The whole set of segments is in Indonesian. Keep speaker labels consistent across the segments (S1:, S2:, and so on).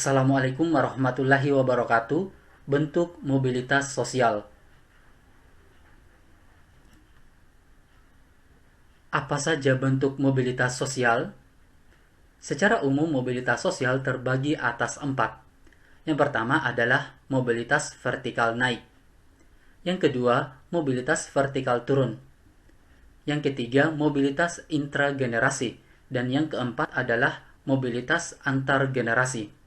S1: Assalamualaikum warahmatullahi wabarakatuh. Bentuk mobilitas sosial. Apa saja bentuk mobilitas sosial? Secara umum, mobilitas sosial terbagi atas 4. Yang pertama adalah mobilitas vertikal naik. Yang kedua, mobilitas vertikal turun. Yang ketiga, mobilitas intragenerasi. Dan yang keempat adalah mobilitas antar generasi.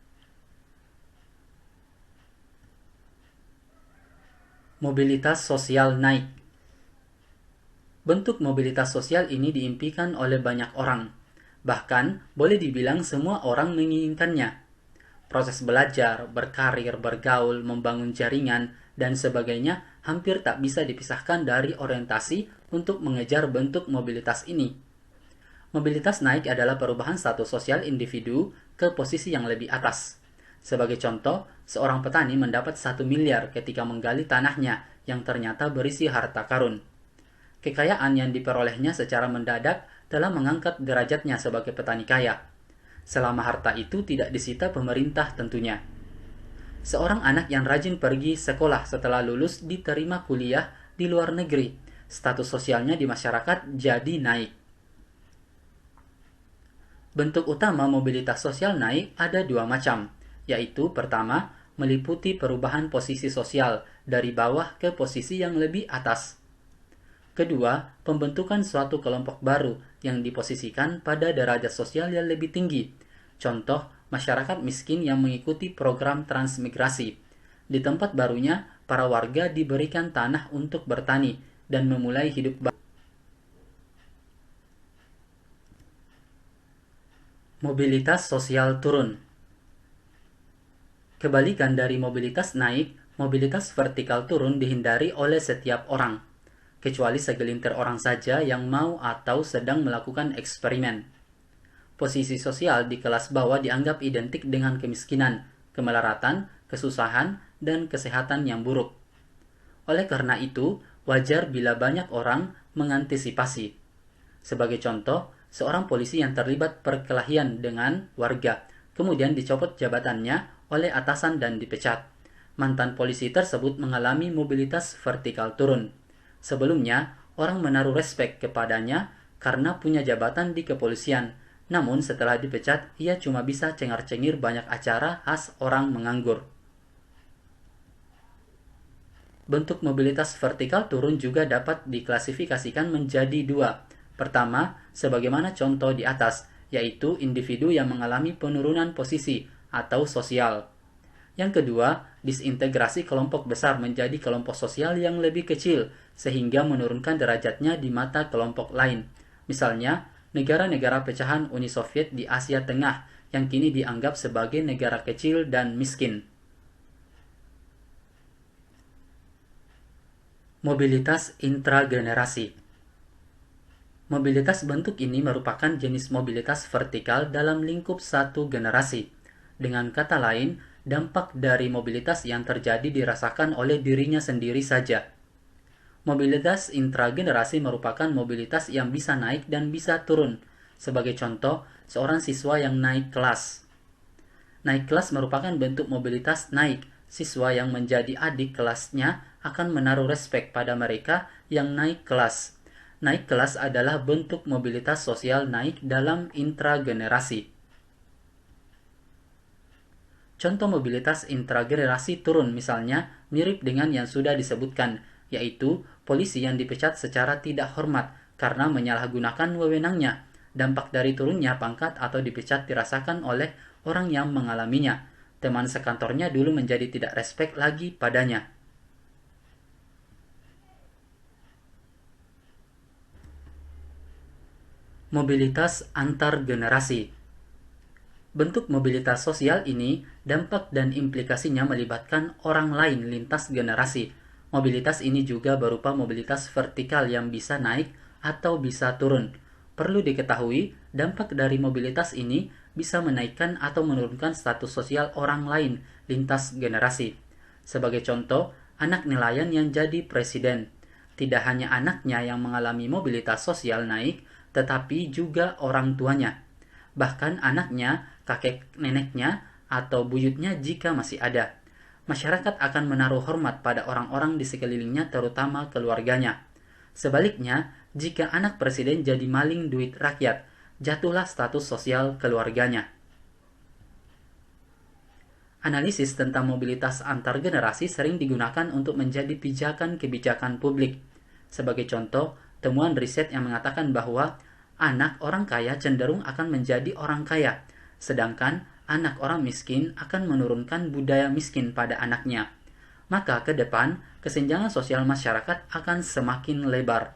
S1: Mobilitas sosial naik. Bentuk mobilitas sosial ini diimpikan oleh banyak orang. Bahkan, boleh dibilang semua orang menginginkannya. Proses belajar, berkarir, bergaul, membangun jaringan, dan sebagainya hampir tak bisa dipisahkan dari orientasi untuk mengejar bentuk mobilitas ini. Mobilitas naik adalah perubahan status sosial individu ke posisi yang lebih atas. Sebagai contoh, seorang petani mendapat 1 miliar ketika menggali tanahnya yang ternyata berisi harta karun. Kekayaan yang diperolehnya secara mendadak dalam mengangkat derajatnya sebagai petani kaya. Selama harta itu tidak disita pemerintah tentunya. Seorang anak yang rajin pergi sekolah setelah lulus diterima kuliah di luar negeri. Status sosialnya di masyarakat jadi naik. Bentuk utama mobilitas sosial naik ada 2 macam, yaitu pertama, meliputi perubahan posisi sosial dari bawah ke posisi yang lebih atas. Kedua, pembentukan suatu kelompok baru yang diposisikan pada derajat sosial yang lebih tinggi. Contoh, masyarakat miskin yang mengikuti program transmigrasi. Di tempat barunya, para warga diberikan tanah untuk bertani dan memulai hidup baru. Mobilitas sosial turun. Kebalikan dari mobilitas naik, mobilitas vertikal turun dihindari oleh setiap orang, kecuali segelintir orang saja yang mau atau sedang melakukan eksperimen. Posisi sosial di kelas bawah dianggap identik dengan kemiskinan, kemelaratan, kesusahan, dan kesehatan yang buruk. Oleh karena itu, wajar bila banyak orang mengantisipasi. Sebagai contoh, seorang polisi yang terlibat perkelahian dengan warga, kemudian dicopot jabatannya oleh atasan dan dipecat. Mantan polisi tersebut mengalami mobilitas vertikal turun. Sebelumnya, orang menaruh respek kepadanya karena punya jabatan di kepolisian. Namun setelah dipecat, ia cuma bisa cengar-cengir banyak acara khas orang menganggur. Bentuk mobilitas vertikal turun juga dapat diklasifikasikan menjadi 2. Pertama, sebagaimana contoh di atas, yaitu individu yang mengalami penurunan posisi atau sosial. Yang kedua, disintegrasi kelompok besar menjadi kelompok sosial yang lebih kecil, sehingga menurunkan derajatnya di mata kelompok lain. Misalnya, negara-negara pecahan Uni Soviet di Asia Tengah yang kini dianggap sebagai negara kecil dan miskin. Mobilitas intragenerasi. Mobilitas bentuk ini merupakan jenis mobilitas vertikal dalam lingkup satu generasi. Dengan kata lain, dampak dari mobilitas yang terjadi dirasakan oleh dirinya sendiri saja. Mobilitas intragenerasi merupakan mobilitas yang bisa naik dan bisa turun. Sebagai contoh, seorang siswa yang naik kelas. Naik kelas merupakan bentuk mobilitas naik. Siswa yang menjadi adik kelasnya akan menaruh respek pada mereka yang naik kelas. Naik kelas adalah bentuk mobilitas sosial naik dalam intragenerasi. Contoh mobilitas intragenerasi turun misalnya mirip dengan yang sudah disebutkan, yaitu polisi yang dipecat secara tidak hormat karena menyalahgunakan wewenangnya. Dampak dari turunnya pangkat atau dipecat dirasakan oleh orang yang mengalaminya. Teman sekantornya dulu menjadi tidak respek lagi padanya. Mobilitas antar generasi. Bentuk mobilitas sosial ini, dampak dan implikasinya melibatkan orang lain lintas generasi. Mobilitas ini juga berupa mobilitas vertikal yang bisa naik atau bisa turun. Perlu diketahui, dampak dari mobilitas ini bisa menaikkan atau menurunkan status sosial orang lain lintas generasi. Sebagai contoh, anak nelayan yang jadi presiden. Tidak hanya anaknya yang mengalami mobilitas sosial naik, tetapi juga orang tuanya. Bahkan anaknya, kakek neneknya, atau buyutnya jika masih ada. Masyarakat akan menaruh hormat pada orang-orang di sekelilingnya, terutama keluarganya. Sebaliknya, jika anak presiden jadi maling duit rakyat, jatuhlah status sosial keluarganya. Analisis tentang mobilitas antar generasi sering digunakan untuk menjadi pijakan kebijakan publik. Sebagai contoh, temuan riset yang mengatakan bahwa anak orang kaya cenderung akan menjadi orang kaya, sedangkan anak orang miskin akan menurunkan budaya miskin pada anaknya. Maka ke depan, kesenjangan sosial masyarakat akan semakin lebar.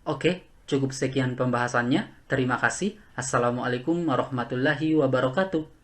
S1: Oke, cukup sekian pembahasannya. Terima kasih. Assalamualaikum warahmatullahi wabarakatuh.